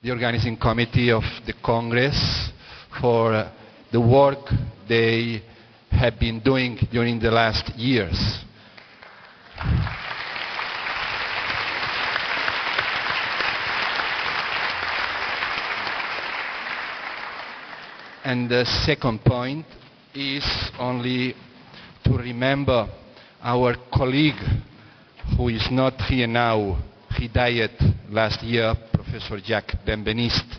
the organizing committee of the Congress for the work they have been doing during the last years. And the second point is only to remember our colleague who is not here now. He died last year, Professor Jacques Benveniste.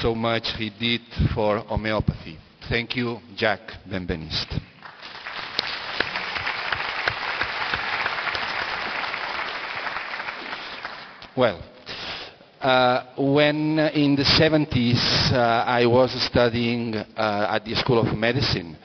So much he did for homeopathy. Thank you, Jacques Benveniste. Well, when in the 70s I was studying at the School of Medicine,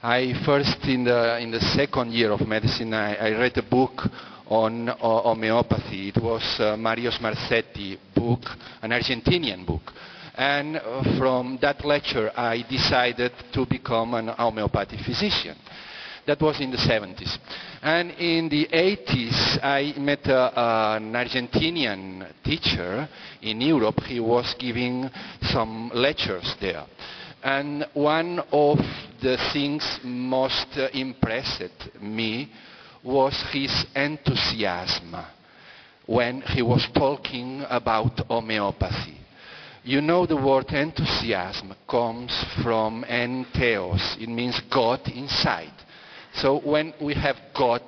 I first, in the second year of medicine, I read a book on homeopathy. It was Mario Marzetti book, an Argentinian book. And from that lecture, I decided to become an homeopathic physician. That was in the 70s. And in the 80s, I met an Argentinian teacher in Europe. He was giving some lectures there. And one of the things most impressed me was his enthusiasm when he was talking about homeopathy. You know, the word enthusiasm comes from entheos. It means God inside. So when we have God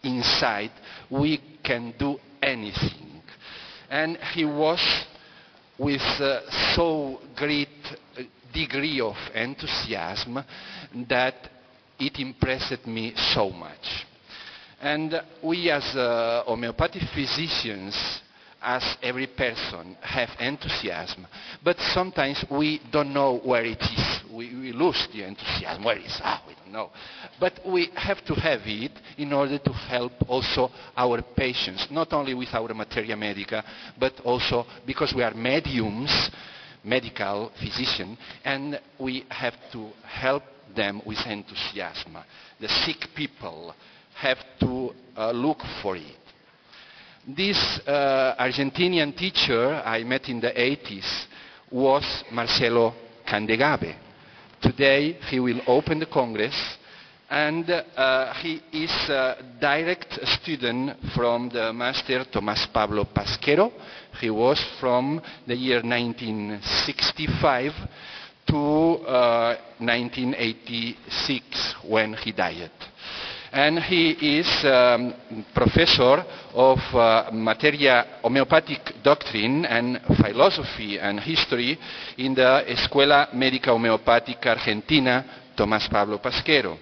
inside, we can do anything. And he was with so great degree of enthusiasm that it impressed me so much. And we as homeopathic physicians, as every person, have enthusiasm, but sometimes we don't know where it is. We lose the enthusiasm. Where it is? We don't know. But we have to have it in order to help also our patients, not only with our materia medica, but also because we are mediums, medical physician, and we have to help them with enthusiasm. The sick people have to look for it. This Argentinian teacher I met in the 80s was Marcelo Candegabe. Today he will open the Congress, and he is a direct student from the master Tomás Pablo Pasquero. He was from the year 1965 to 1986 when he died. And he is professor of materia homeopathic doctrine and philosophy and history in the Escuela Médica Homeopática Argentina, Tomás Pablo Pasquero.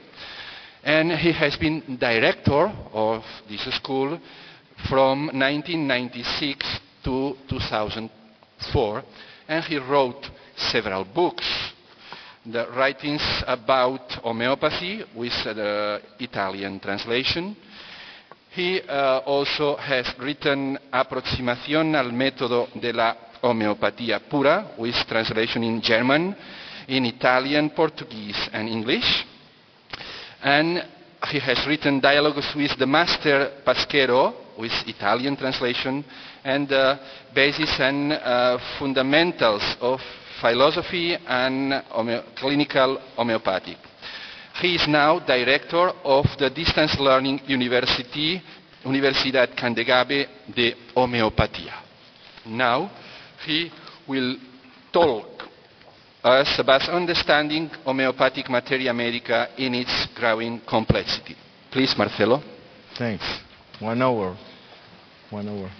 And he has been director of this school from 1996 to 2004, and he wrote several books. The writings about homeopathy with the Italian translation. He also has written Aproximación al método de la homeopatía pura, with translation in German, in Italian, Portuguese, and English. And he has written Dialogues with the Master Pasquero, with Italian translation, and Basis and Fundamentals of Philosophy and Clinical Homeopathic. He is now director of the distance learning university, Universidad Candegabe de Homeopatía. Now he will talk us about understanding homeopathic materia medica in its growing complexity. Please, Marcelo. Thanks. 1 hour. 1 hour.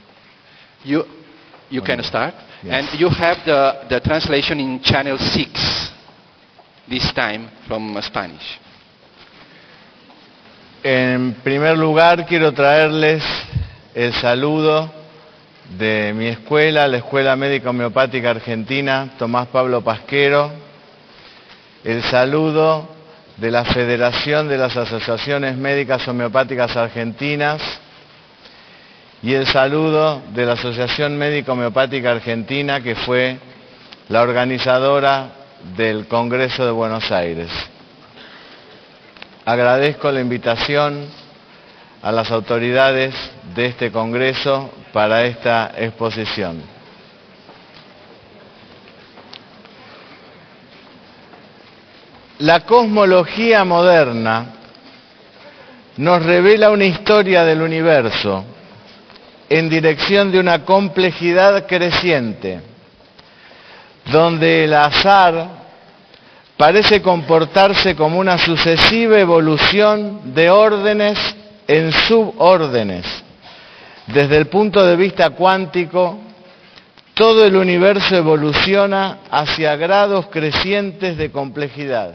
You can start. Yes. And you have the translation in channel 6, this time from Spanish. En primer lugar, quiero traerles el saludo de mi escuela, la Escuela Médica Homeopática Argentina, Tomás Pablo Pasquero, el saludo de la Federación de las Asociaciones Médicas Homeopáticas Argentinas y el saludo de la Asociación Médica Homeopática Argentina, que fue la organizadora del Congreso de Buenos Aires. Agradezco la invitación a las autoridades de este Congreso para esta exposición. La cosmología moderna nos revela una historia del universo en dirección de una complejidad creciente, donde el azar parece comportarse como una sucesiva evolución de órdenes en subórdenes. Desde el punto de vista cuántico, todo el universo evoluciona hacia grados crecientes de complejidad,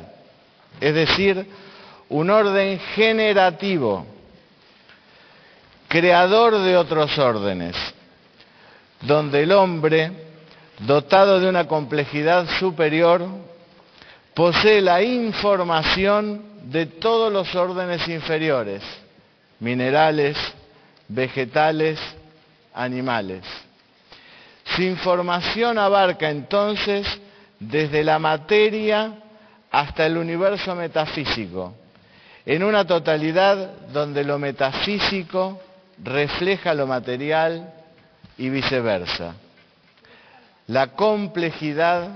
es decir, un orden generativo, creador de otros órdenes, donde el hombre, dotado de una complejidad superior, posee la información de todos los órdenes inferiores, minerales, vegetales, animales. Su información abarca entonces desde la materia hasta el universo metafísico, en una totalidad donde lo metafísico refleja lo material y viceversa. La complejidad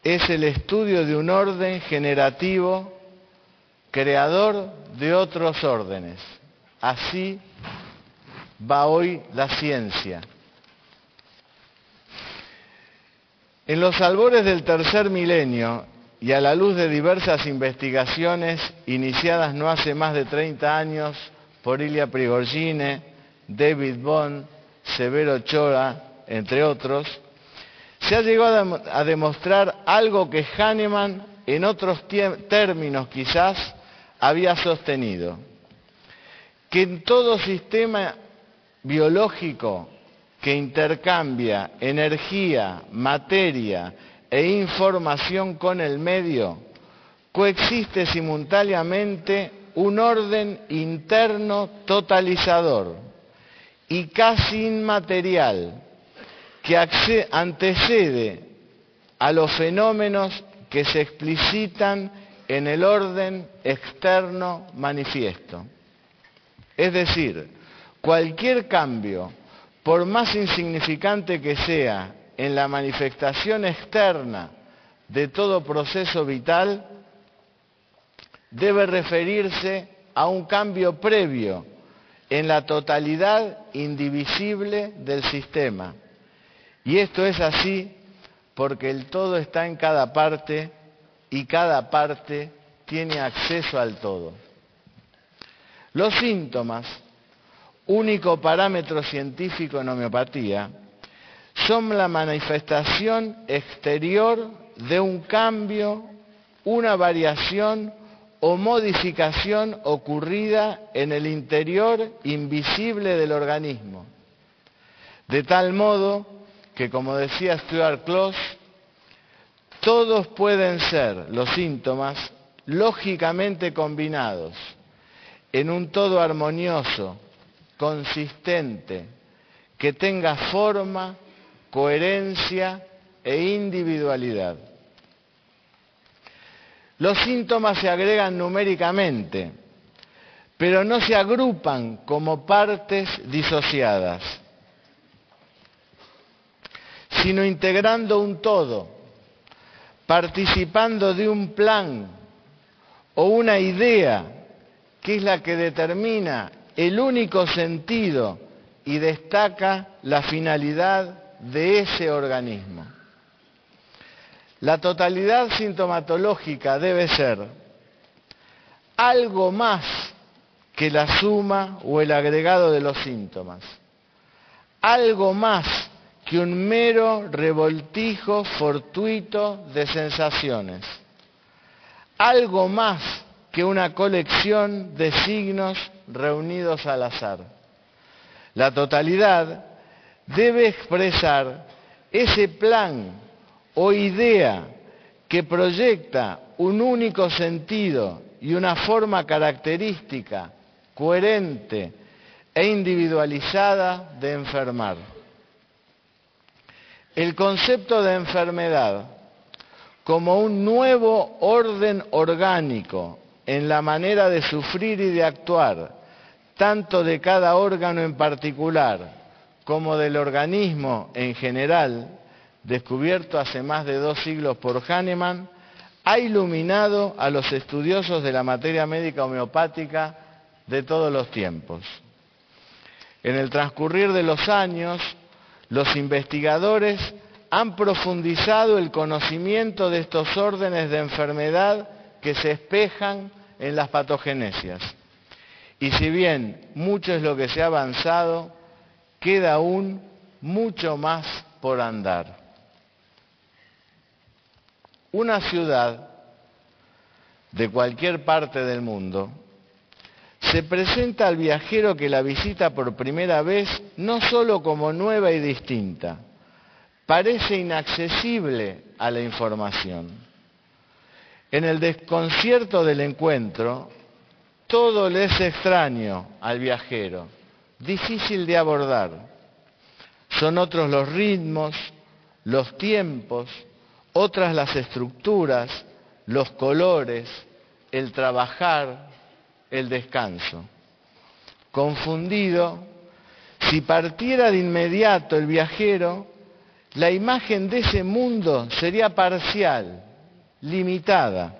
es el estudio de un orden generativo, creador de otros órdenes. Así va hoy la ciencia. En los albores del tercer milenio y a la luz de diversas investigaciones iniciadas no hace más de 30 años por Ilya Prigogine, David Bohm, Severo Ochoa, entre otros, se ha llegado a demostrar algo que Hahnemann, en otros términos quizás, había sostenido, que en todo sistema biológico que intercambia energía, materia e información con el medio, coexiste simultáneamente un orden interno totalizador y casi inmaterial que antecede a los fenómenos que se explicitan en el orden externo manifiesto. Es decir, cualquier cambio, por más insignificante que sea, en la manifestación externa de todo proceso vital, debe referirse a un cambio previo en la totalidad indivisible del sistema. Y esto es así porque el todo está en cada parte y cada parte tiene acceso al todo. Los síntomas, único parámetro científico en homeopatía, son la manifestación exterior de un cambio, una variación o modificación ocurrida en el interior invisible del organismo. De tal modo que, como decía Stuart Close, todos pueden ser los síntomas lógicamente combinados en un todo armonioso, consistente, que tenga forma, coherencia e individualidad. Los síntomas se agregan numéricamente, pero no se agrupan como partes disociadas, sino integrando un todo, participando de un plan o una idea que es la que determina el único sentido y destaca la finalidad de ese organismo. La totalidad sintomatológica debe ser algo más que la suma o el agregado de los síntomas, algo más que un mero revoltijo fortuito de sensaciones, algo más que una colección de signos reunidos al azar. La totalidad debe expresar ese plan o idea que proyecta un único sentido y una forma característica, coherente e individualizada de enfermar. El concepto de enfermedad como un nuevo orden orgánico en la manera de sufrir y de actuar, tanto de cada órgano en particular como del organismo en general, descubierto hace más de 2 siglos por Hahnemann, ha iluminado a los estudiosos de la materia médica homeopática de todos los tiempos. En el transcurrir de los años, los investigadores han profundizado el conocimiento de estos órdenes de enfermedad que se espejan en las patogenesias. Y si bien mucho es lo que se ha avanzado, queda aún mucho más por andar. Una ciudad de cualquier parte del mundo se presenta al viajero que la visita por primera vez no solo como nueva y distinta, parece inaccesible a la información. En el desconcierto del encuentro, todo le es extraño al viajero, difícil de abordar. Son otros los ritmos, los tiempos, otras las estructuras, los colores, el trabajar, el descanso. Confundido, si partiera de inmediato el viajero, la imagen de ese mundo sería parcial, limitada.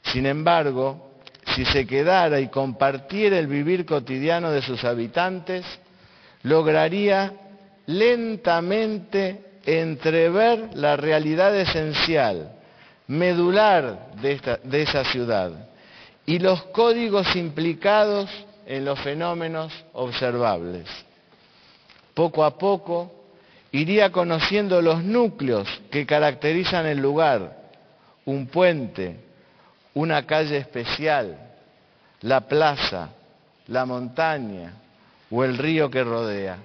Sin embargo, si se quedara y compartiera el vivir cotidiano de sus habitantes, lograría lentamente entrever la realidad esencial, medular de esa ciudad y los códigos implicados en los fenómenos observables. Poco a poco iría conociendo los núcleos que caracterizan el lugar, un puente, una calle especial, la plaza, la montaña o el río que rodea.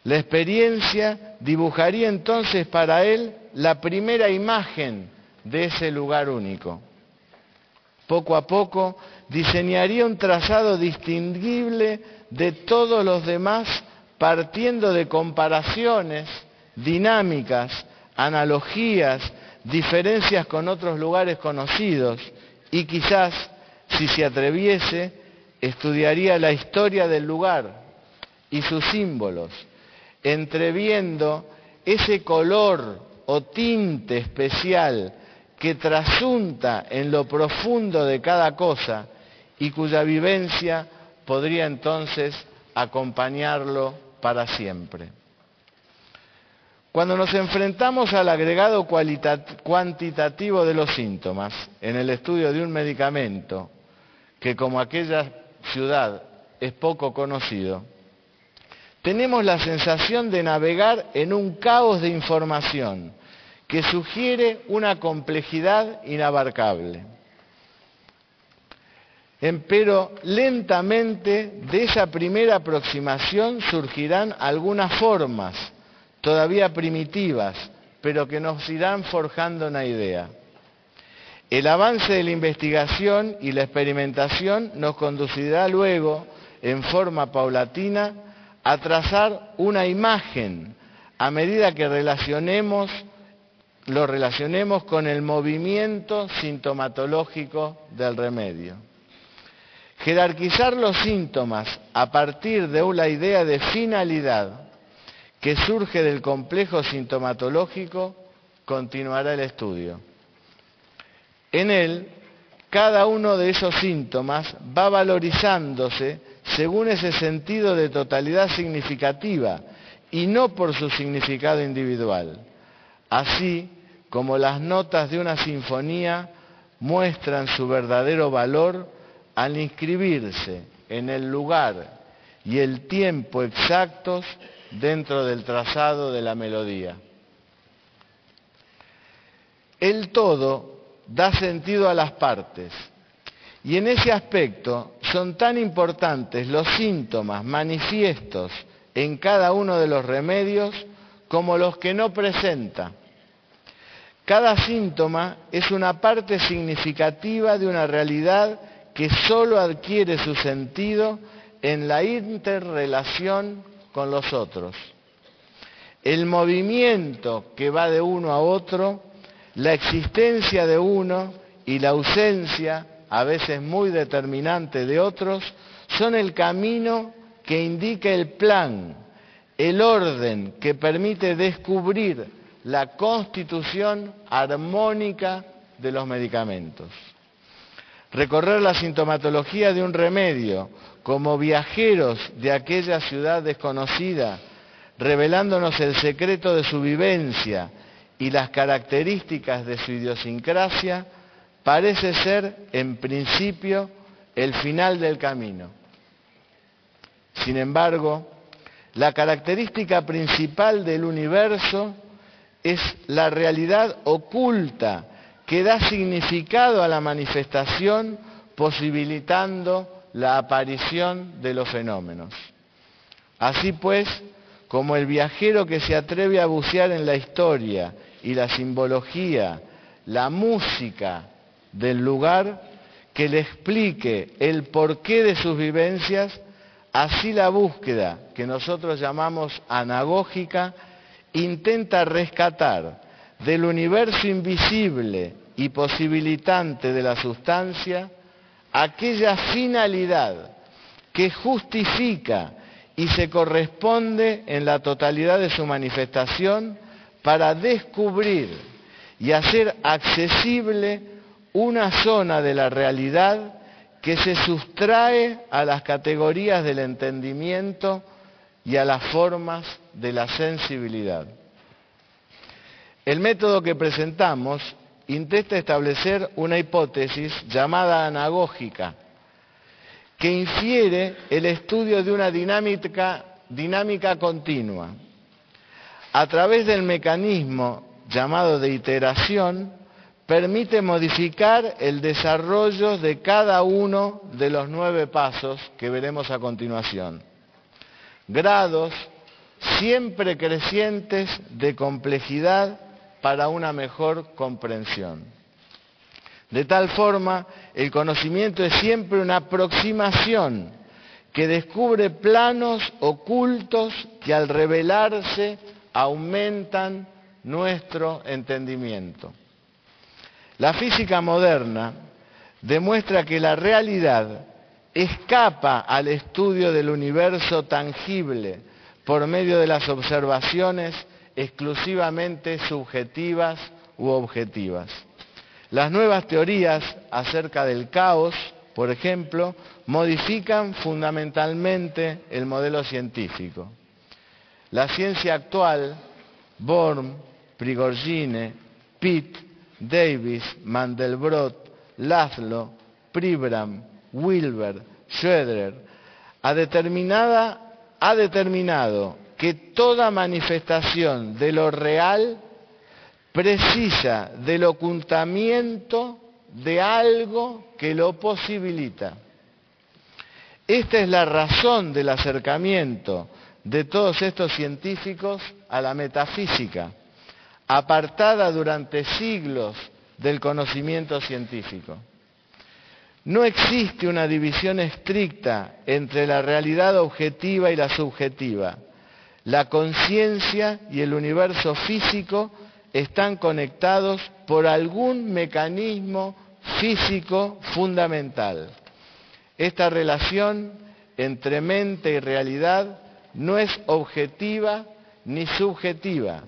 La experiencia dibujaría entonces para él la primera imagen de ese lugar único. Poco a poco diseñaría un trazado distinguible de todos los demás, partiendo de comparaciones, dinámicas, analogías, diferencias con otros lugares conocidos y quizás, si se atreviese, estudiaría la historia del lugar y sus símbolos, entreviendo ese color o tinte especial que trasunta en lo profundo de cada cosa y cuya vivencia podría entonces acompañarlo para siempre. Cuando nos enfrentamos al agregado cuantitativo de los síntomas en el estudio de un medicamento, que como aquella ciudad es poco conocido, tenemos la sensación de navegar en un caos de información que sugiere una complejidad inabarcable. Empero lentamente de esa primera aproximación surgirán algunas formas, todavía primitivas, pero que nos irán forjando una idea. El avance de la investigación y la experimentación nos conducirá luego, en forma paulatina, a trazar una imagen a medida que lo relacionemos con el movimiento sintomatológico del remedio. Jerarquizar los síntomas a partir de una idea de finalidad que surge del complejo sintomatológico continuará el estudio. En él, cada uno de esos síntomas va valorizándose según ese sentido de totalidad significativa y no por su significado individual, así como las notas de una sinfonía muestran su verdadero valor al inscribirse en el lugar y el tiempo exactos dentro del trazado de la melodía. El todo da sentido a las partes, y en ese aspecto son tan importantes los síntomas manifiestos en cada uno de los remedios como los que no presenta. Cada síntoma es una parte significativa de una realidad que solo adquiere su sentido en la interrelación con los otros. El movimiento que va de uno a otro, la existencia de uno y la ausencia, a veces muy determinante, de otros, son el camino que indica el plan, el orden que permite descubrir la constitución armónica de los medicamentos. Recorrer la sintomatología de un remedio como viajeros de aquella ciudad desconocida, revelándonos el secreto de su vivencia y las características de su idiosincrasia, parece ser, en principio, el final del camino. Sin embargo, la característica principal del universo es la realidad oculta que da significado a la manifestación, posibilitando la aparición de los fenómenos. Así pues, como el viajero que se atreve a bucear en la historia y la simbología, la música del lugar, que le explique el porqué de sus vivencias, así la búsqueda, que nosotros llamamos anagógica, intenta rescatar del universo invisible y posibilitante de la sustancia aquella finalidad que justifica y se corresponde en la totalidad de su manifestación para descubrir y hacer accesible una zona de la realidad que se sustrae a las categorías del entendimiento y a las formas de la sensibilidad. El método que presentamos intenta establecer una hipótesis llamada anagógica, que infiere el estudio de una dinámica continua. A través del mecanismo llamado de iteración, permite modificar el desarrollo de cada uno de los 9 pasos que veremos a continuación. Grados siempre crecientes de complejidad para una mejor comprensión. De tal forma, el conocimiento es siempre una aproximación que descubre planos ocultos que al revelarse aumentan nuestro entendimiento. La física moderna demuestra que la realidad escapa al estudio del universo tangible por medio de las observaciones exclusivamente subjetivas u objetivas. Las nuevas teorías acerca del caos, por ejemplo, modifican fundamentalmente el modelo científico. La ciencia actual, Born, Prigogine, Pitt, Davis, Mandelbrot, Laszlo, Pribram, Wilber, Schroeder, ha determinado que toda manifestación de lo real precisa del ocultamiento de algo que lo posibilita. Esta es la razón del acercamiento de todos estos científicos a la metafísica, apartada durante siglos del conocimiento científico. No existe una división estricta entre la realidad objetiva y la subjetiva. La conciencia y el universo físico están conectados por algún mecanismo físico fundamental. Esta relación entre mente y realidad no es objetiva ni subjetiva,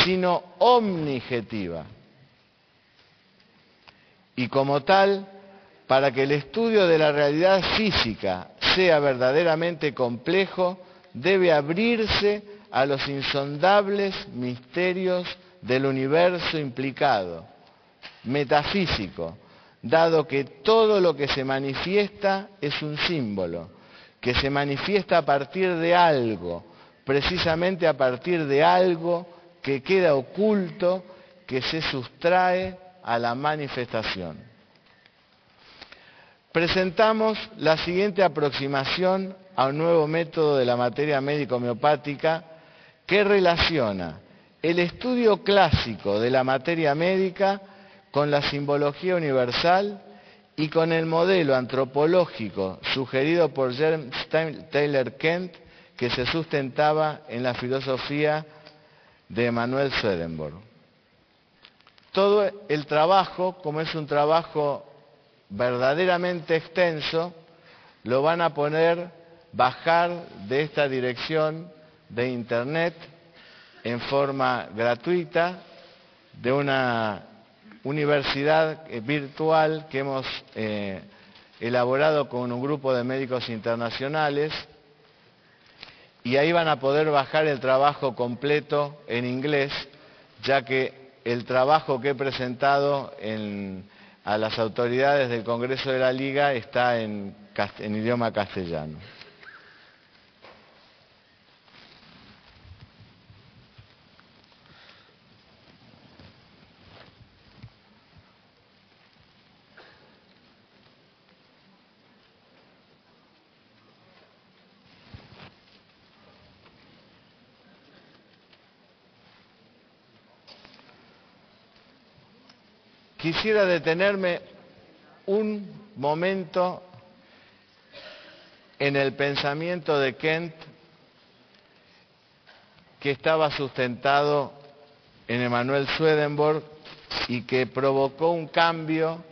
sino omnijetiva. Y como tal, para que el estudio de la realidad física sea verdaderamente complejo, debe abrirse a los insondables misterios del universo implicado, metafísico, dado que todo lo que se manifiesta es un símbolo, que se manifiesta a partir de algo, precisamente a partir de algo que queda oculto, que se sustrae a la manifestación. Presentamos la siguiente aproximación a un nuevo método de la materia médico-homeopática que relaciona el estudio clásico de la materia médica con la simbología universal y con el modelo antropológico sugerido por James Taylor Kent, que se sustentaba en la filosofía de Emanuel Swedenborg. Todo el trabajo, como es un trabajo verdaderamente extenso, lo van a bajar de esta dirección de internet en forma gratuita, de una universidad virtual que hemos elaborado con un grupo de médicos internacionales, y ahí van a poder bajar el trabajo completo en inglés, ya que el trabajo que he presentado a las autoridades del Congreso de la Liga está en idioma castellano. Quisiera detenerme un momento en el pensamiento de Kant, que estaba sustentado en Emanuel Swedenborg y que provocó un cambio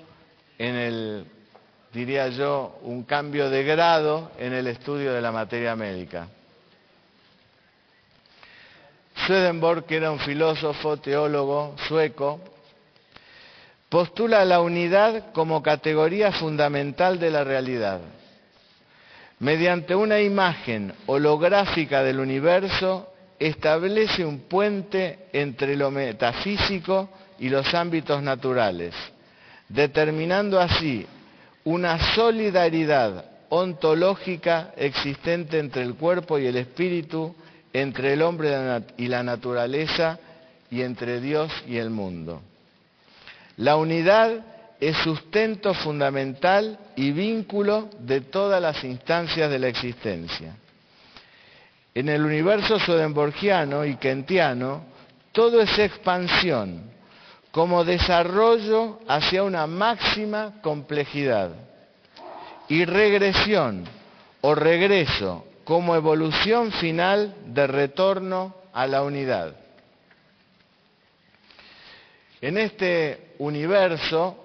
diría yo, un cambio de grado en el estudio de la materia médica. Swedenborg, que era un filósofo, teólogo sueco, postula la unidad como categoría fundamental de la realidad. Mediante una imagen holográfica del universo, establece un puente entre lo metafísico y los ámbitos naturales, determinando así una solidaridad ontológica existente entre el cuerpo y el espíritu, entre el hombre y la naturaleza, y entre Dios y el mundo. La unidad es sustento fundamental y vínculo de todas las instancias de la existencia. En el universo swedenborgiano y kantiano, todo es expansión, como desarrollo hacia una máxima complejidad, y regresión o regreso como evolución final de retorno a la unidad. En este universo,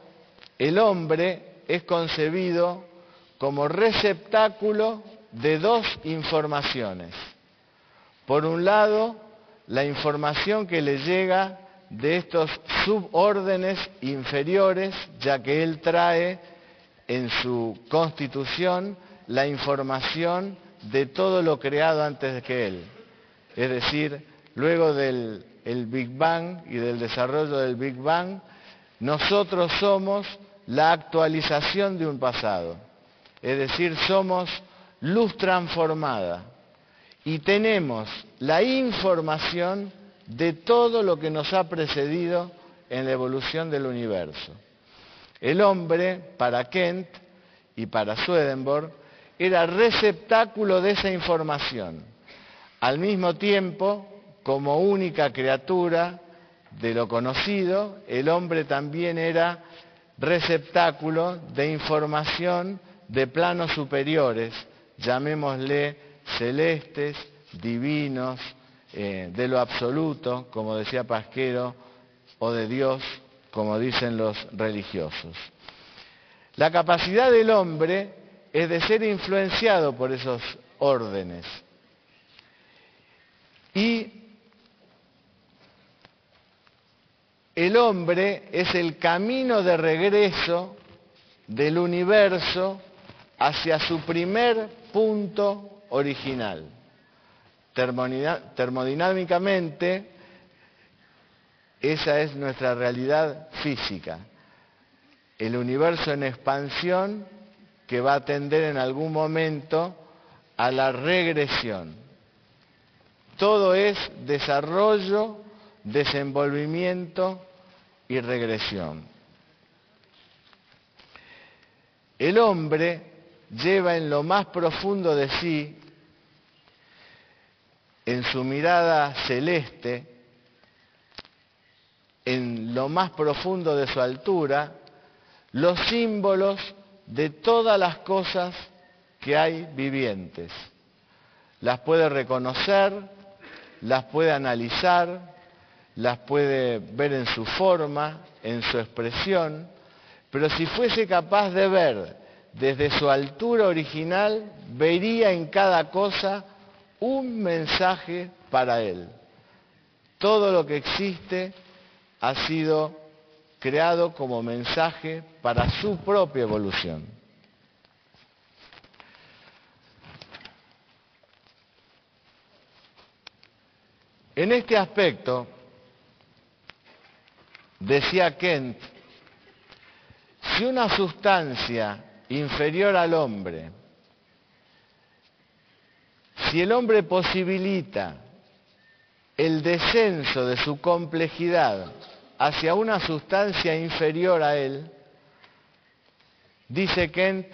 el hombre es concebido como receptáculo de dos informaciones. Por un lado, la información que le llega de estos subórdenes inferiores, ya que él trae en su constitución la información de todo lo creado antes que él. Es decir, luego del Big Bang y del desarrollo del Big Bang, nosotros somos la actualización de un pasado. Es decir, somos luz transformada y tenemos la información de todo lo que nos ha precedido en la evolución del universo. El hombre, para Kant y para Swedenborg, era receptáculo de esa información. Al mismo tiempo, como única criatura de lo conocido, el hombre también era receptáculo de información de planos superiores, llamémosle celestes, divinos, de lo absoluto, como decía Pasquero, o de Dios, como dicen los religiosos. La capacidad del hombre es de ser influenciado por esos órdenes. Y el hombre es el camino de regreso del universo hacia su primer punto original. Termodinámicamente, esa es nuestra realidad física. El universo en expansión que va a tender en algún momento a la regresión. Todo es desarrollo, desenvolvimiento y regresión. El hombre lleva en lo más profundo de sí, en su mirada celeste, en lo más profundo de su altura, los símbolos de todas las cosas que hay vivientes. Las puede reconocer, las puede analizar, las puede ver en su forma, en su expresión, pero si fuese capaz de ver desde su altura original, vería en cada cosa un mensaje para él. Todo lo que existe ha sido creado como mensaje para su propia evolución. En este aspecto, decía Kent, si una sustancia inferior al hombre, si el hombre posibilita el descenso de su complejidad hacia una sustancia inferior a él, dice Kent,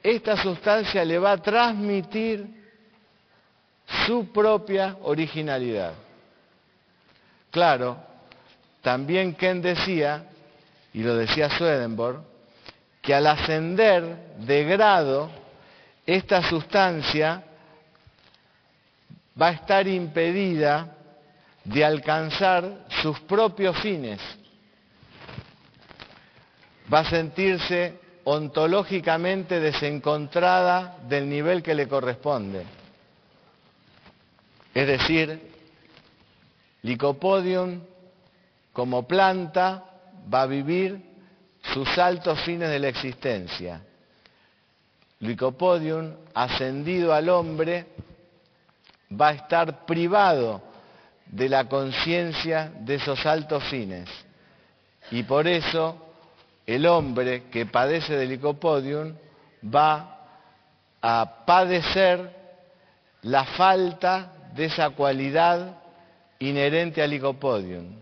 esta sustancia le va a transmitir su propia originalidad. Claro, también Kent decía, y lo decía Swedenborg, que al ascender de grado, esta sustancia va a estar impedida de alcanzar sus propios fines. Va a sentirse ontológicamente desencontrada del nivel que le corresponde. Es decir, Lycopodium como planta va a vivir sus altos fines de la existencia. Lycopodium, ascendido al hombre, va a estar privado de la conciencia de esos altos fines. Y por eso el hombre que padece de Lycopodium va a padecer la falta de esa cualidad inherente al Lycopodium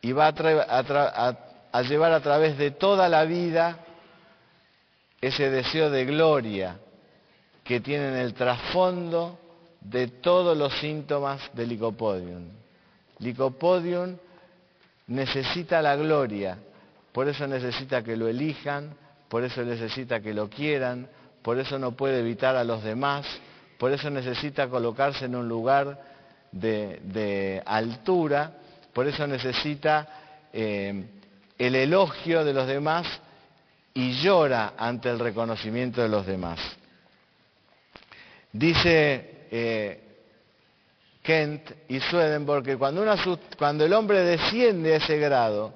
y va a llevar a través de toda la vida ese deseo de gloria que tiene en el trasfondo de todos los síntomas del Lycopodium. Lycopodium necesita la gloria, por eso necesita que lo elijan, por eso necesita que lo quieran, por eso no puede evitar a los demás, por eso necesita colocarse en un lugar de altura, por eso necesita el elogio de los demás y llora ante el reconocimiento de los demás. Dice Kent y Swedenborg que cuando el hombre desciende a ese grado,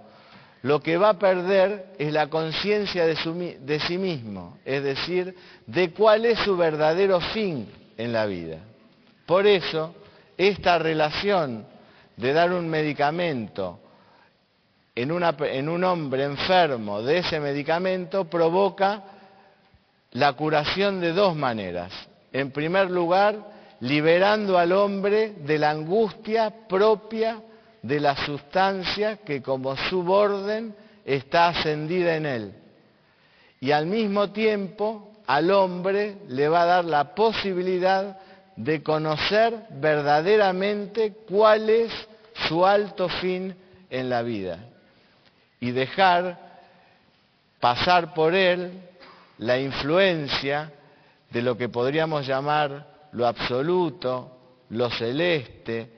lo que va a perder es la conciencia de sí mismo, es decir, de cuál es su verdadero fin en la vida. Por eso, esta relación de dar un medicamento en un hombre enfermo de ese medicamento provoca la curación de dos maneras. En primer lugar, liberando al hombre de la angustia propia de la sustancia que como suborden está ascendida en él. Y al mismo tiempo, al hombre le va a dar la posibilidad de conocer verdaderamente cuál es su alto fin en la vida y dejar pasar por él la influencia de lo que podríamos llamar lo absoluto, lo celeste,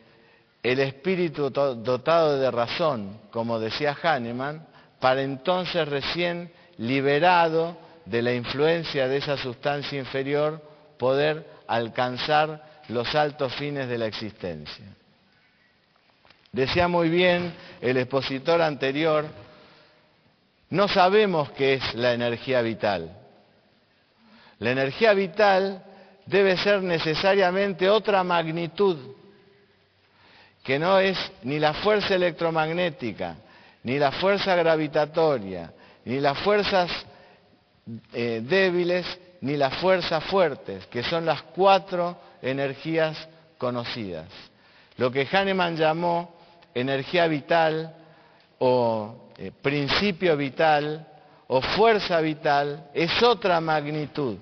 el espíritu dotado de razón, como decía Hahnemann, para entonces recién liberado de la influencia de esa sustancia inferior, poder alcanzar los altos fines de la existencia. Decía muy bien el expositor anterior, no sabemos qué es la energía vital. La energía vital debe ser necesariamente otra magnitud, que no es ni la fuerza electromagnética, ni la fuerza gravitatoria, ni las fuerzas débiles, ni las fuerzas fuertes, que son las cuatro energías conocidas. Lo que Hahnemann llamó energía vital o principio vital o fuerza vital es otra magnitud.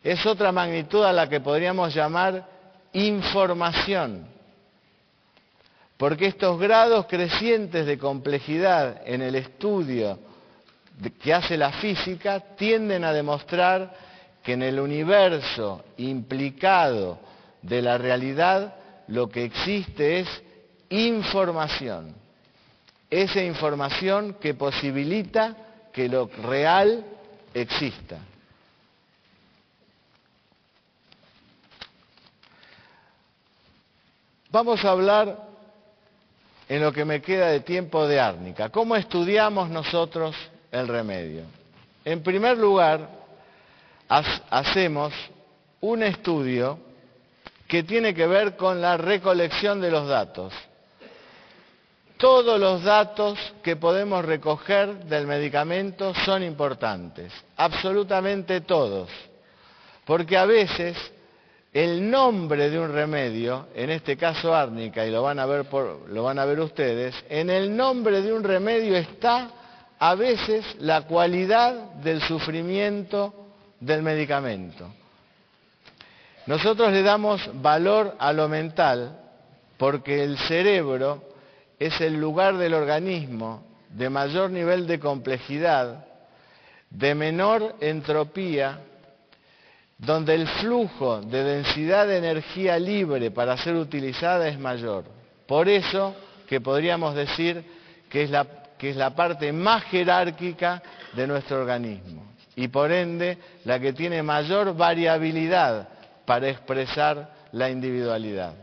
Es otra magnitud a la que podríamos llamar información. Porque estos grados crecientes de complejidad en el estudio que hace la física tienden a demostrar que en el universo implicado de la realidad lo que existe es información. Esa información que posibilita que lo real exista. Vamos a hablar en lo que me queda de tiempo de árnica. ¿Cómo estudiamos nosotros el remedio? En primer lugar, hacemos un estudio que tiene que ver con la recolección de los datos. Todos los datos que podemos recoger del medicamento son importantes, absolutamente todos, porque a veces el nombre de un remedio, en este caso árnica, y lo van a ver ustedes, en el nombre de un remedio está a veces la cualidad del sufrimiento del medicamento. Nosotros le damos valor a lo mental porque el cerebro es el lugar del organismo de mayor nivel de complejidad, de menor entropía, donde el flujo de densidad de energía libre para ser utilizada es mayor. Por eso que podríamos decir que es la parte más jerárquica de nuestro organismo y por ende la que tiene mayor variabilidad para expresar la individualidad.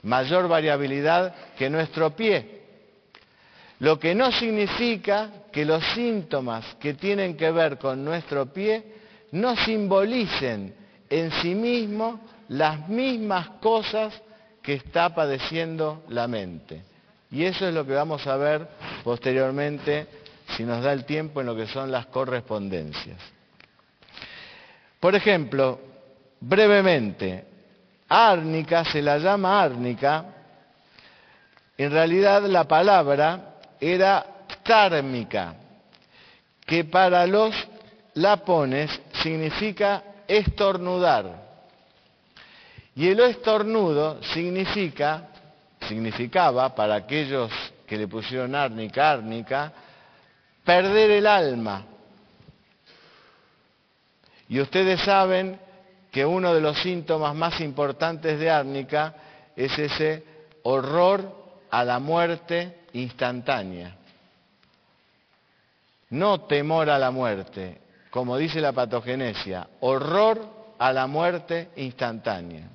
Mayor variabilidad que nuestro pie. Lo que no significa que los síntomas que tienen que ver con nuestro pie no simbolicen en sí mismos las mismas cosas que está padeciendo la mente. Y eso es lo que vamos a ver posteriormente, si nos da el tiempo, en lo que son las correspondencias. Por ejemplo, brevemente, árnica se la llama árnica, en realidad la palabra era ptármica, que para los lapones significa estornudar. Y el estornudo significaba, para aquellos que le pusieron árnica, perder el alma. Y ustedes saben que uno de los síntomas más importantes de árnica es ese horror a la muerte instantánea. No temor a la muerte, como dice la patogenesia, horror a la muerte instantánea.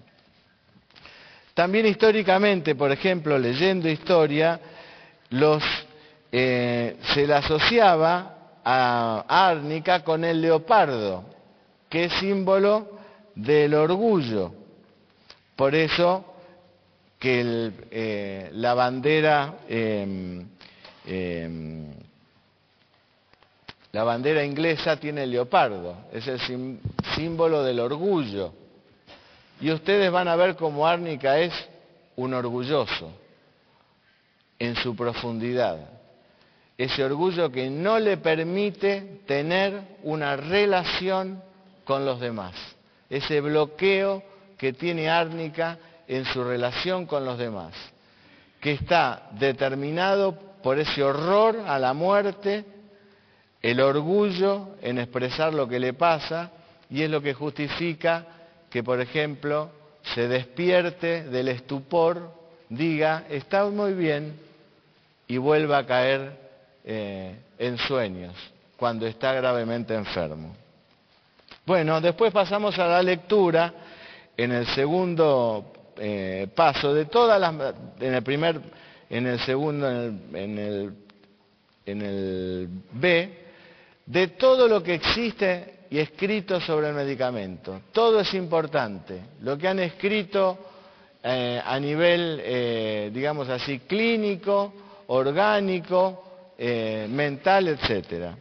También históricamente, por ejemplo, leyendo historia, se le asociaba a árnica con el leopardo, que es símbolo del orgullo. Por eso que la bandera inglesa tiene el leopardo, es el símbolo del orgullo. Y ustedes van a ver cómo árnica es un orgulloso en su profundidad. Ese orgullo que no le permite tener una relación con los demás. Ese bloqueo que tiene árnica en su relación con los demás, que está determinado por ese horror a la muerte, el orgullo en expresar lo que le pasa, y es lo que justifica que, por ejemplo, se despierte del estupor, diga, está muy bien, y vuelva a caer en sueños, cuando está gravemente enfermo. Bueno, después pasamos a la lectura, en el segundo paso, de todas las, en el B, de todo lo que existe y escrito sobre el medicamento. Todo es importante. Lo que han escrito a nivel, digamos así, clínico, orgánico, mental, etc.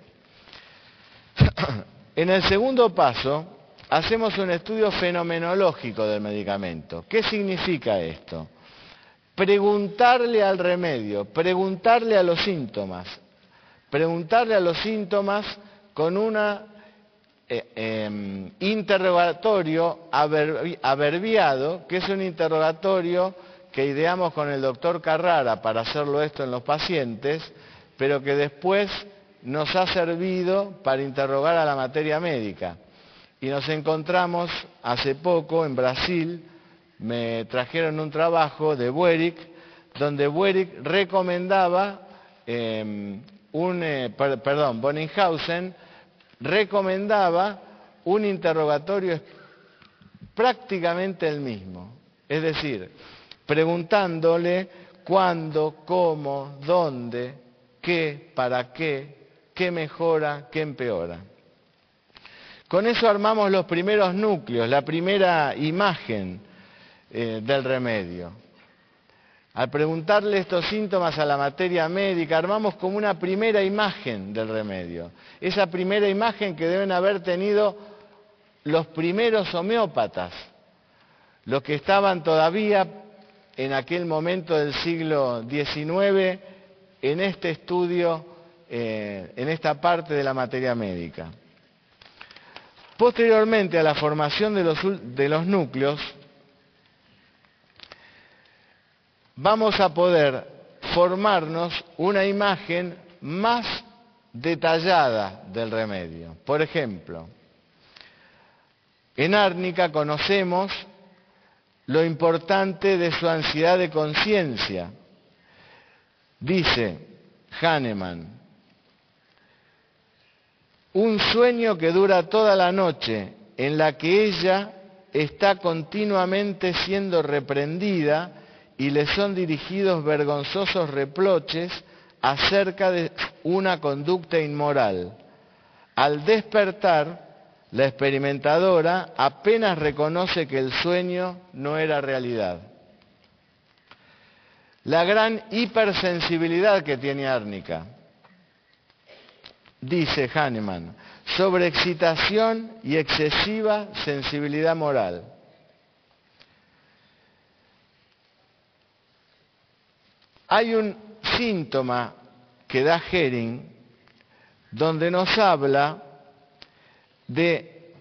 En el segundo paso, hacemos un estudio fenomenológico del medicamento. ¿Qué significa esto? Preguntarle al remedio, preguntarle a los síntomas con un interrogatorio abreviado, que es un interrogatorio que ideamos con el doctor Carrara para hacerlo esto en los pacientes, pero que después nos ha servido para interrogar a la materia médica. Y nos encontramos hace poco en Brasil, me trajeron un trabajo de Buerik, donde Buerik recomendaba, Bonninghausen recomendaba un interrogatorio prácticamente el mismo. Es decir, preguntándole cuándo, cómo, dónde, qué, para qué mejora, qué empeora. Con eso armamos los primeros núcleos, la primera imagen del remedio. Al preguntarle estos síntomas a la materia médica, armamos como una primera imagen del remedio. Esa primera imagen que deben haber tenido los primeros homeópatas, los que estaban todavía en aquel momento del siglo XIX en este estudio, en esta parte de la materia médica. Posteriormente a la formación de los núcleos, vamos a poder formarnos una imagen más detallada del remedio. Por ejemplo, en árnica conocemos lo importante de su ansiedad de conciencia. Dice Hahnemann, un sueño que dura toda la noche, en la que ella está continuamente siendo reprendida y le son dirigidos vergonzosos reproches acerca de una conducta inmoral. Al despertar, la experimentadora apenas reconoce que el sueño no era realidad. La gran hipersensibilidad que tiene árnica, dice Hahnemann, sobreexcitación y excesiva sensibilidad moral. Hay un síntoma que da Hering donde nos habla de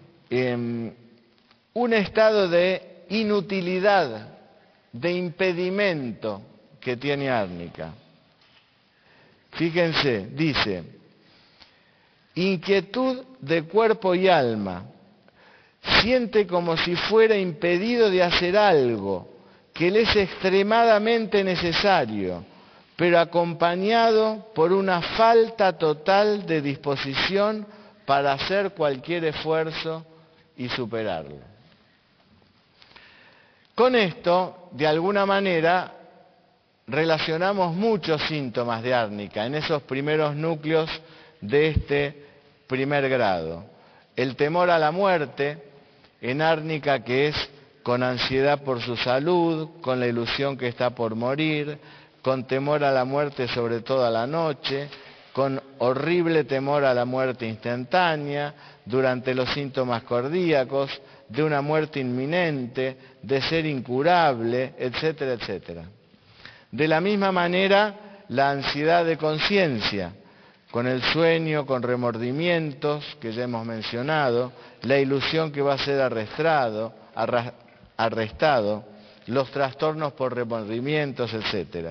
un estado de inutilidad, de impedimento que tiene árnica. Fíjense, dice, inquietud de cuerpo y alma, siente como si fuera impedido de hacer algo que le es extremadamente necesario, pero acompañado por una falta total de disposición para hacer cualquier esfuerzo y superarlo. Con esto, de alguna manera, relacionamos muchos síntomas de árnica en esos primeros núcleos de este primer grado. El temor a la muerte, en árnica, que es con ansiedad por su salud, con la ilusión que está por morir, con temor a la muerte sobre todo a la noche, con horrible temor a la muerte instantánea, durante los síntomas cardíacos, de una muerte inminente, de ser incurable, etcétera, etcétera. De la misma manera, la ansiedad de conciencia, con el sueño, con remordimientos que ya hemos mencionado, la ilusión que va a ser arrestado, los trastornos por remordimientos, etc.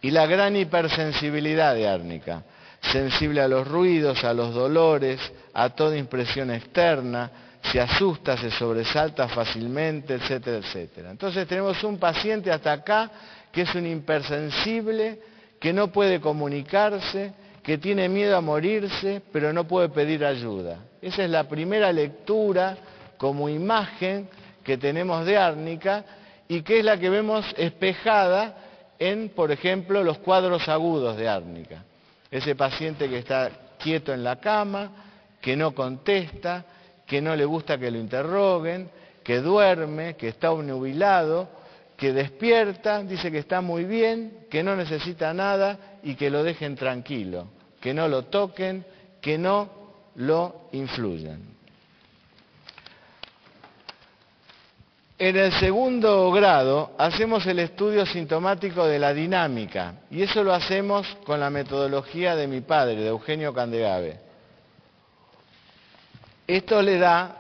Y la gran hipersensibilidad de árnica, sensible a los ruidos, a los dolores, a toda impresión externa, se asusta, se sobresalta fácilmente, etcétera, etcétera. Entonces tenemos un paciente hasta acá que es un hipersensible, que no puede comunicarse, que tiene miedo a morirse, pero no puede pedir ayuda. Esa es la primera lectura como imagen que tenemos de árnica y que es la que vemos espejada en, por ejemplo, los cuadros agudos de árnica. Ese paciente que está quieto en la cama, que no contesta, que no le gusta que lo interroguen, que duerme, que está obnubilado, que despierta, dice que está muy bien, que no necesita nada y que lo dejen tranquilo, que no lo toquen, que no lo influyan. En el segundo grado hacemos el estudio sintomático de la dinámica y eso lo hacemos con la metodología de mi padre, de Eugenio Candegave. Esto le da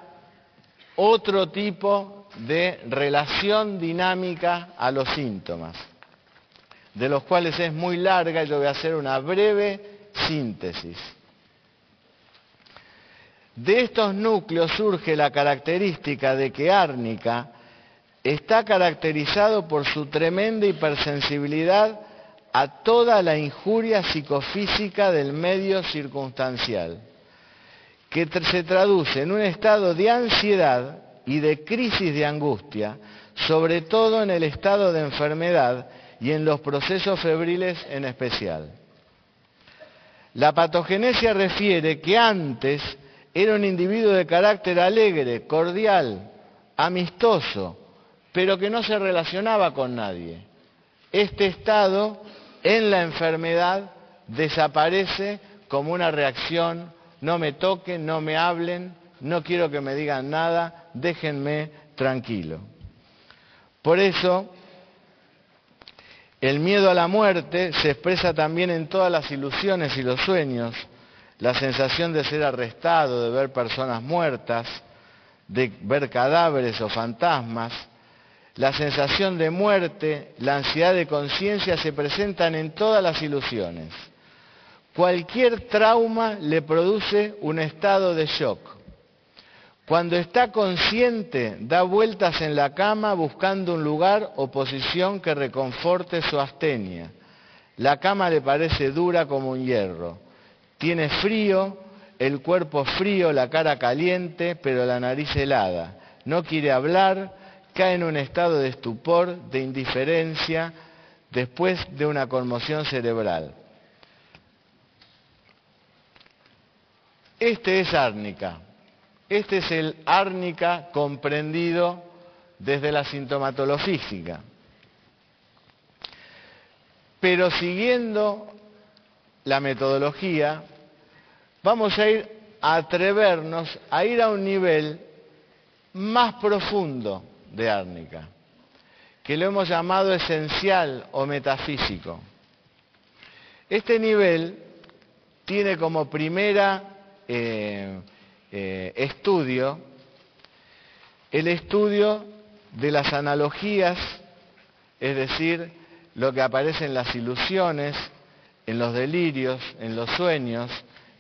otro tipo de relación dinámica a los síntomas, de los cuales es muy larga y yo voy a hacer una breve síntesis. De estos núcleos surge la característica de que árnica está caracterizado por su tremenda hipersensibilidad a toda la injuria psicofísica del medio circunstancial, que se traduce en un estado de ansiedad y de crisis de angustia, sobre todo en el estado de enfermedad, y en los procesos febriles en especial. La patogenesia refiere que antes era un individuo de carácter alegre, cordial, amistoso, pero que no se relacionaba con nadie. Este estado en la enfermedad desaparece como una reacción: no me toquen, no me hablen, no quiero que me digan nada, déjenme tranquilo. Por eso, el miedo a la muerte se expresa también en todas las ilusiones y los sueños: la sensación de ser arrestado, de ver personas muertas, de ver cadáveres o fantasmas. La sensación de muerte, la ansiedad de conciencia se presentan en todas las ilusiones. Cualquier trauma le produce un estado de shock. Cuando está consciente, da vueltas en la cama buscando un lugar o posición que reconforte su astenia. La cama le parece dura como un hierro. Tiene frío, el cuerpo frío, la cara caliente, pero la nariz helada. No quiere hablar, cae en un estado de estupor, de indiferencia, después de una conmoción cerebral. Este es árnica. Este es el árnica comprendido desde la sintomatología. Pero siguiendo la metodología, vamos a atrevernos a ir a un nivel más profundo de árnica, que lo hemos llamado esencial o metafísico. Este nivel tiene como primera estudio el estudio de las analogías, es decir, lo que aparece en las ilusiones, en los delirios, en los sueños,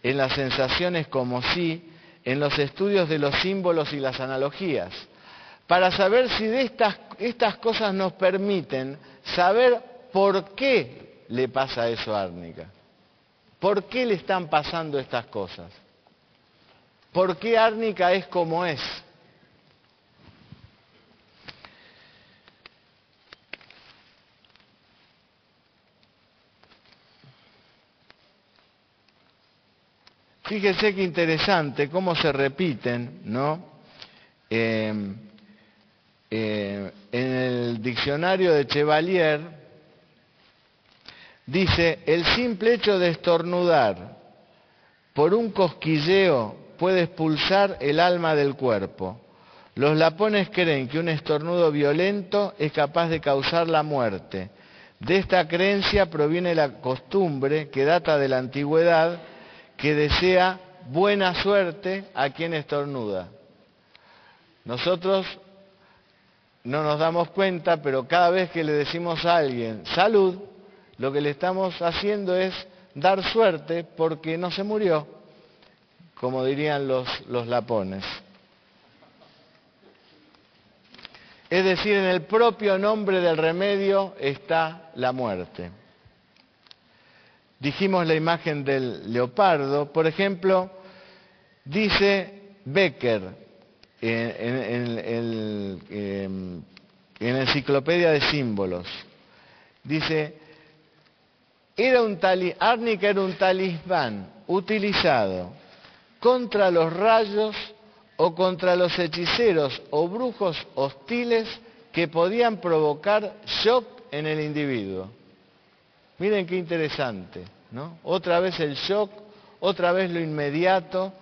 en las sensaciones como sí, en los estudios de los símbolos y las analogías, para saber si de estas cosas nos permiten saber por qué le pasa eso a árnica, por qué le están pasando estas cosas, por qué árnica es como es. Fíjese qué interesante cómo se repiten, ¿no? En el diccionario de Chevalier dice: el simple hecho de estornudar por un cosquilleo puede expulsar el alma del cuerpo. Los lapones creen que un estornudo violento es capaz de causar la muerte. De esta creencia proviene la costumbre, que data de la antigüedad, que desea buena suerte a quien estornuda. Nosotros no nos damos cuenta, pero cada vez que le decimos a alguien salud, lo que le estamos haciendo es dar suerte porque no se murió, como dirían los lapones. Es decir, en el propio nombre del remedio está la muerte. Dijimos la imagen del leopardo. Por ejemplo, dice Becker en Enciclopedia de Símbolos, dice: árnica era un talismán utilizado contra los rayos o contra los hechiceros o brujos hostiles que podían provocar shock en el individuo. Miren qué interesante, ¿no? Otra vez el shock, otra vez lo inmediato,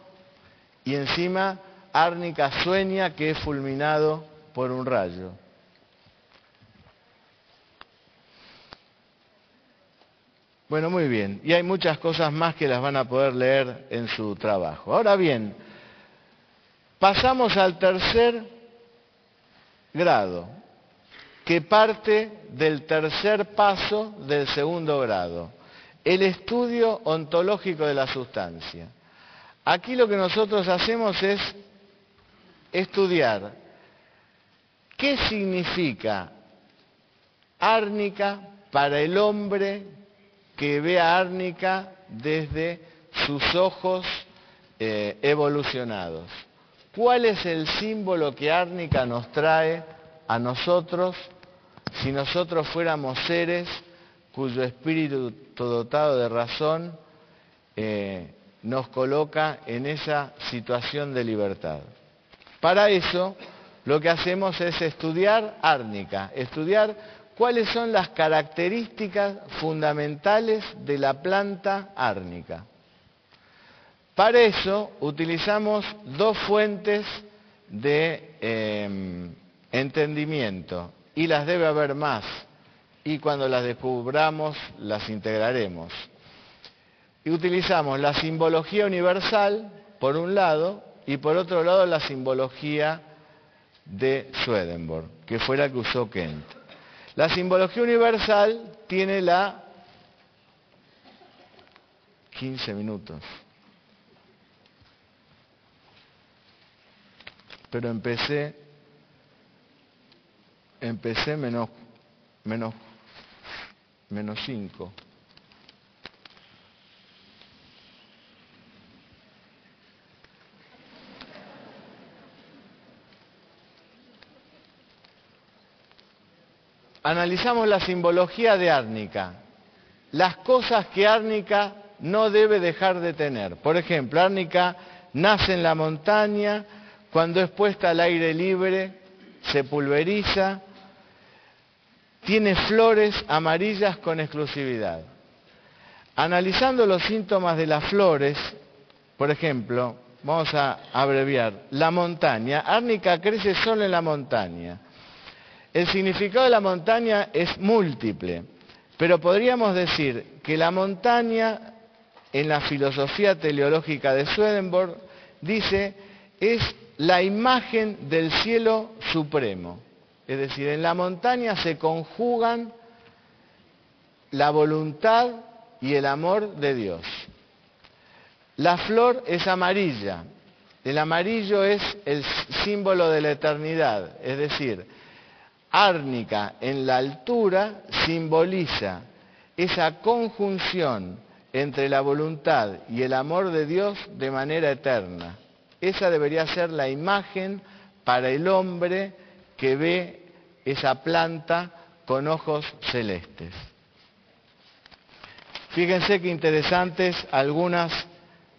y encima árnica sueña que es fulminado por un rayo. Bueno, muy bien. Y hay muchas cosas más que las van a poder leer en su trabajo. Ahora bien, pasamos al tercer grado, que parte del tercer paso del segundo grado, el estudio ontológico de la sustancia. Aquí lo que nosotros hacemos es estudiar qué significa árnica para el hombre que ve a árnica desde sus ojos evolucionados. ¿Cuál es el símbolo que árnica nos trae a nosotros si nosotros fuéramos seres cuyo espíritu dotado de razón nos coloca en esa situación de libertad. Para eso, lo que hacemos es estudiar árnica, estudiar cuáles son las características fundamentales de la planta árnica. Para eso utilizamos dos fuentes de entendimiento, y las debe haber más, y cuando las descubramos las integraremos. Y utilizamos la simbología universal, por un lado, y por otro lado la simbología de Swedenborg, que fue la que usó Kent. La simbología universal tiene 15 minutos. Pero empecé menos 5. Analizamos la simbología de árnica, las cosas que árnica no debe dejar de tener. Por ejemplo, árnica nace en la montaña, cuando es puesta al aire libre se pulveriza, tiene flores amarillas con exclusividad. Analizando los síntomas de las flores, por ejemplo, vamos a abreviar, la montaña, árnica crece solo en la montaña. El significado de la montaña es múltiple, pero podríamos decir que la montaña, en la filosofía teleológica de Swedenborg, dice, es la imagen del cielo supremo. Es decir, en la montaña se conjugan la voluntad y el amor de Dios. La flor es amarilla. El amarillo es el símbolo de la eternidad, es decir, árnica en la altura simboliza esa conjunción entre la voluntad y el amor de Dios de manera eterna. Esa debería ser la imagen para el hombre que ve esa planta con ojos celestes. Fíjense qué interesantes algunas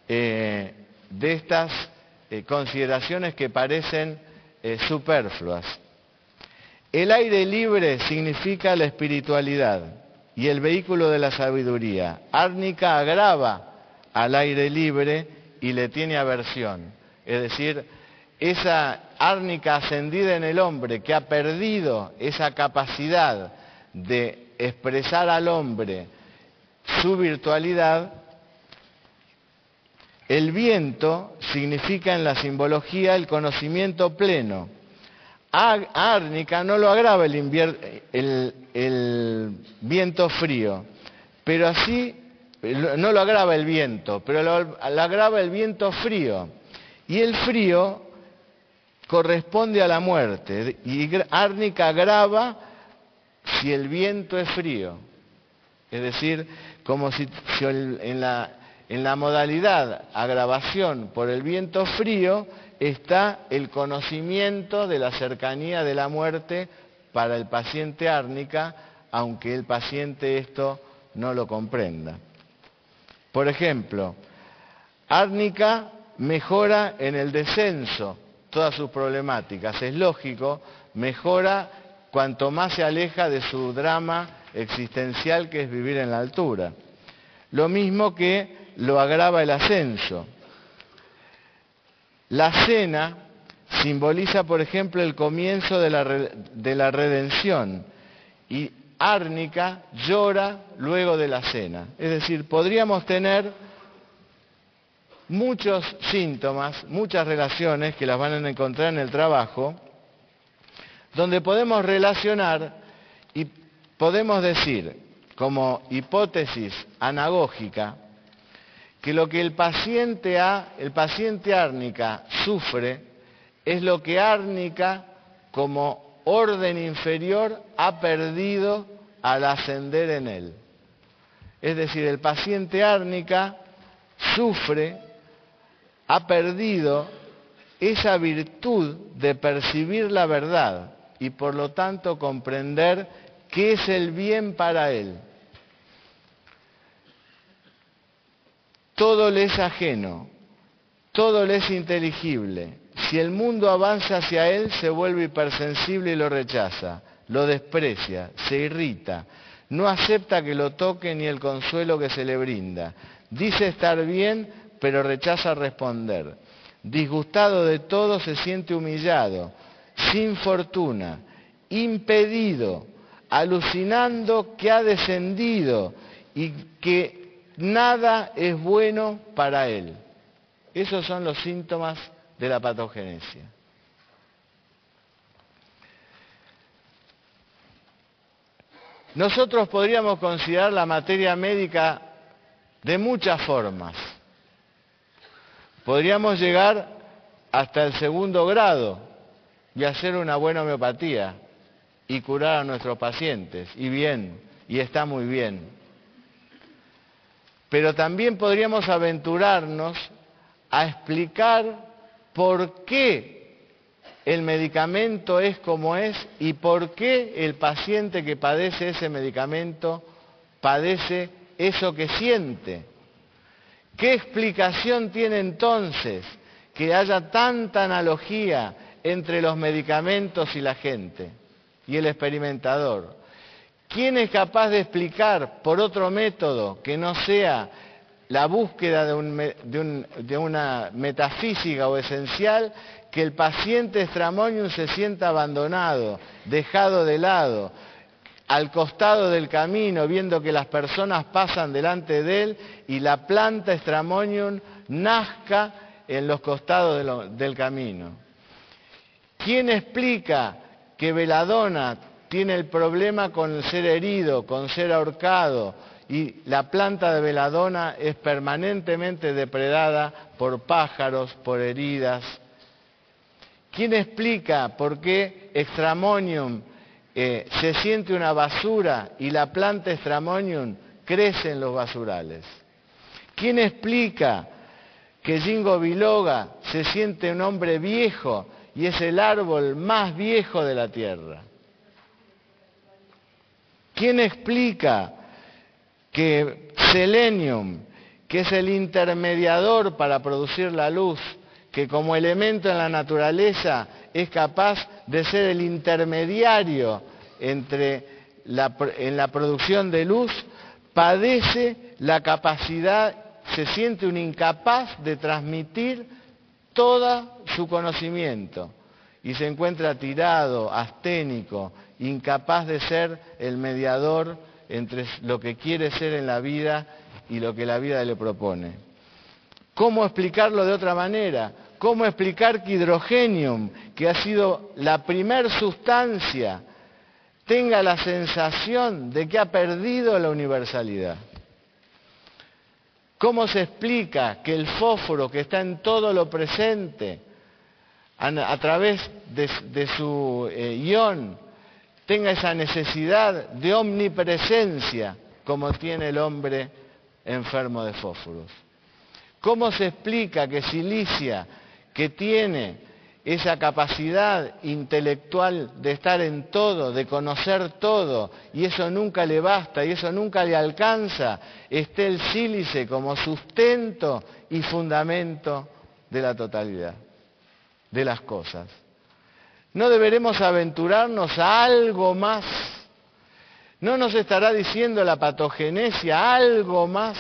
de estas consideraciones que parecen superfluas. El aire libre significa la espiritualidad y el vehículo de la sabiduría. Árnica agrava al aire libre y le tiene aversión. Es decir, esa árnica ascendida en el hombre que ha perdido esa capacidad de expresar al hombre su virtualidad. El viento significa en la simbología el conocimiento pleno. A árnica no lo agrava el viento frío, pero así, no lo agrava el viento, pero lo agrava el viento frío. Y el frío corresponde a la muerte, y árnica agrava si el viento es frío. Es decir, como si en la modalidad agravación por el viento frío está el conocimiento de la cercanía de la muerte para el paciente árnica, aunque el paciente esto no lo comprenda. Por ejemplo, árnica mejora en el descenso todas sus problemáticas. Es lógico, mejora cuanto más se aleja de su drama existencial, que es vivir en la altura. Lo mismo que lo agrava el ascenso. La cena simboliza, por ejemplo, el comienzo de la redención, y árnica llora luego de la cena. Es decir, podríamos tener muchos síntomas, muchas relaciones que las van a encontrar en el trabajo, donde podemos relacionar y podemos decir, como hipótesis anagógica, que lo que el paciente árnica sufre es lo que árnica como orden inferior ha perdido al ascender en él. Es decir, el paciente árnica sufre, ha perdido esa virtud de percibir la verdad, y por lo tanto comprender qué es el bien para él. Todo le es ajeno, todo le es inteligible. Si el mundo avanza hacia él, se vuelve hipersensible y lo rechaza, lo desprecia, se irrita, no acepta que lo toque ni el consuelo que se le brinda. Dice estar bien, pero rechaza responder. Disgustado de todo, se siente humillado, sin fortuna, impedido, alucinando que ha descendido y que nada es bueno para él. Esos son los síntomas de la patogenesia. Nosotros podríamos considerar la materia médica de muchas formas. Podríamos llegar hasta el 2º grado y hacer una buena homeopatía y curar a nuestros pacientes, y bien, y está muy bien. Pero también podríamos aventurarnos a explicar por qué el medicamento es como es y por qué el paciente que padece ese medicamento padece eso que siente. ¿Qué explicación tiene entonces que haya tanta analogía entre los medicamentos y la gente y el experimentador? ¿Quién es capaz de explicar por otro método que no sea la búsqueda de una metafísica o esencial, que el paciente Stramonium se sienta abandonado, dejado de lado, al costado del camino, viendo que las personas pasan delante de él y la planta Stramonium nazca en los costados del camino? ¿Quién explica que Belladonna tiene el problema con ser herido, con ser ahorcado, y la planta de Belladonna es permanentemente depredada por pájaros, por heridas? ¿Quién explica por qué Stramonium se siente una basura y la planta Stramonium crece en los basurales? ¿Quién explica que Ginkgo biloba se siente un hombre viejo y es el árbol más viejo de la tierra? ¿Quién explica que Selenium, que es el intermediador para producir la luz, que como elemento en la naturaleza es capaz de ser el intermediario en la producción de luz, padece la capacidad, se siente un incapaz de transmitir todo su conocimiento y se encuentra tirado, asténico, incapaz de ser el mediador entre lo que quiere ser en la vida y lo que la vida le propone? ¿Cómo explicarlo de otra manera? ¿Cómo explicar que Hydrogenium, que ha sido la primer sustancia, tenga la sensación de que ha perdido la universalidad? ¿Cómo se explica que el fósforo, que está en todo lo presente, a través de su ion, tenga esa necesidad de omnipresencia como tiene el hombre enfermo de fósforos? ¿Cómo se explica que Silicia, que tiene esa capacidad intelectual de estar en todo, de conocer todo, y eso nunca le basta, y eso nunca le alcanza, esté el sílice como sustento y fundamento de la totalidad de las cosas? ¿No deberemos aventurarnos a algo más? ¿No nos estará diciendo la patogenesia algo más?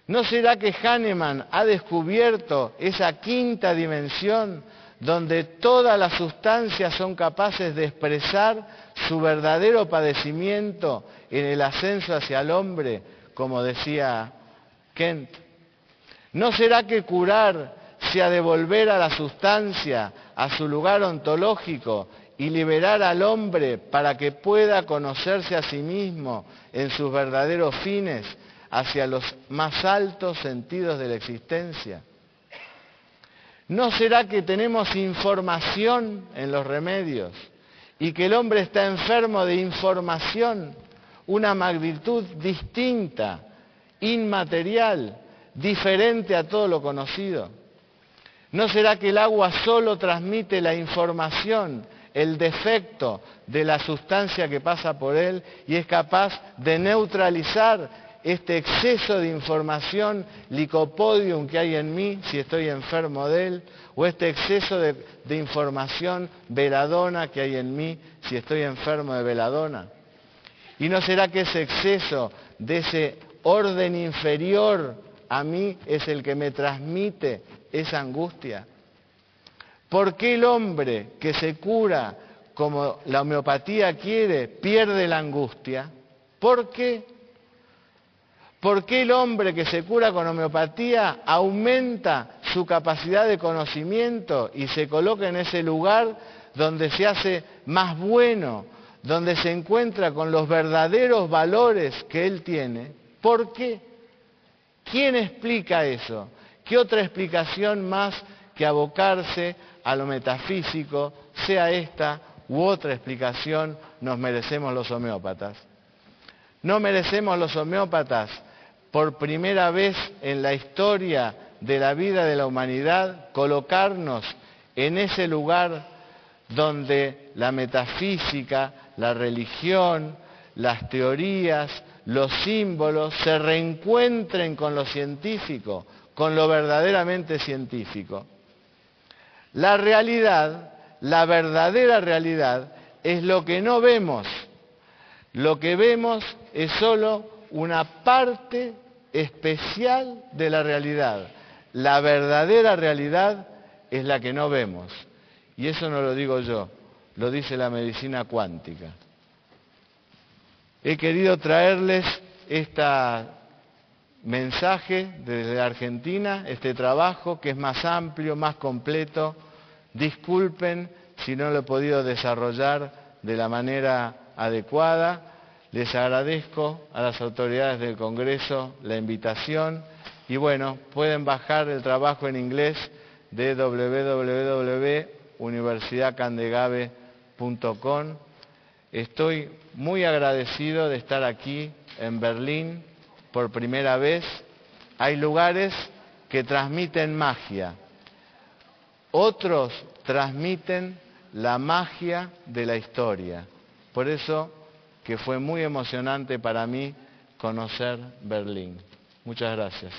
¿No será que Hahnemann ha descubierto esa quinta dimensión donde todas las sustancias son capaces de expresar su verdadero padecimiento en el ascenso hacia el hombre, como decía Kent? ¿No será que curar sea devolver a la sustancia a su lugar ontológico y liberar al hombre para que pueda conocerse a sí mismo en sus verdaderos fines, hacia los más altos sentidos de la existencia? ¿No será que tenemos información en los remedios y que el hombre está enfermo de información, una magnitud distinta, inmaterial, diferente a todo lo conocido? ¿No será que el agua solo transmite la información el defecto de la sustancia que pasa por él y es capaz de neutralizar este exceso de información licopodium que hay en mí si estoy enfermo de él, o este exceso de información veladona que hay en mí si estoy enfermo de veladona. ¿Y no será que ese exceso de ese orden inferior a mí es el que me transmite esa angustia? ¿Por qué el hombre que se cura como la homeopatía quiere pierde la angustia? ¿Por qué? ¿Por qué el hombre que se cura con homeopatía aumenta su capacidad de conocimiento y se coloca en ese lugar donde se hace más bueno, donde se encuentra con los verdaderos valores que él tiene? ¿Por qué? ¿Quién explica eso? ¿Qué otra explicación más que abocarse a lo metafísico, sea esta u otra explicación, nos merecemos los homeópatas? No merecemos los homeópatas por primera vez en la historia de la vida de la humanidad colocarnos en ese lugar donde la metafísica, la religión, las teorías, los símbolos se reencuentren con lo científico, con lo verdaderamente científico. La realidad, la verdadera realidad, es lo que no vemos. Lo que vemos es solo una parte especial de la realidad. La verdadera realidad es la que no vemos. Y eso no lo digo yo, lo dice la medicina cuántica. He querido traerles este mensaje desde Argentina, este trabajo que es más amplio, más completo. Disculpen si no lo he podido desarrollar de la manera adecuada. Les agradezco a las autoridades del Congreso la invitación y bueno, pueden bajar el trabajo en inglés de www.universidadcandegave.com. Estoy muy agradecido de estar aquí en Berlín por primera vez. Hay lugares que transmiten magia, otros transmiten la magia de la historia. Por eso que fue muy emocionante para mí conocer Berlín. Muchas gracias.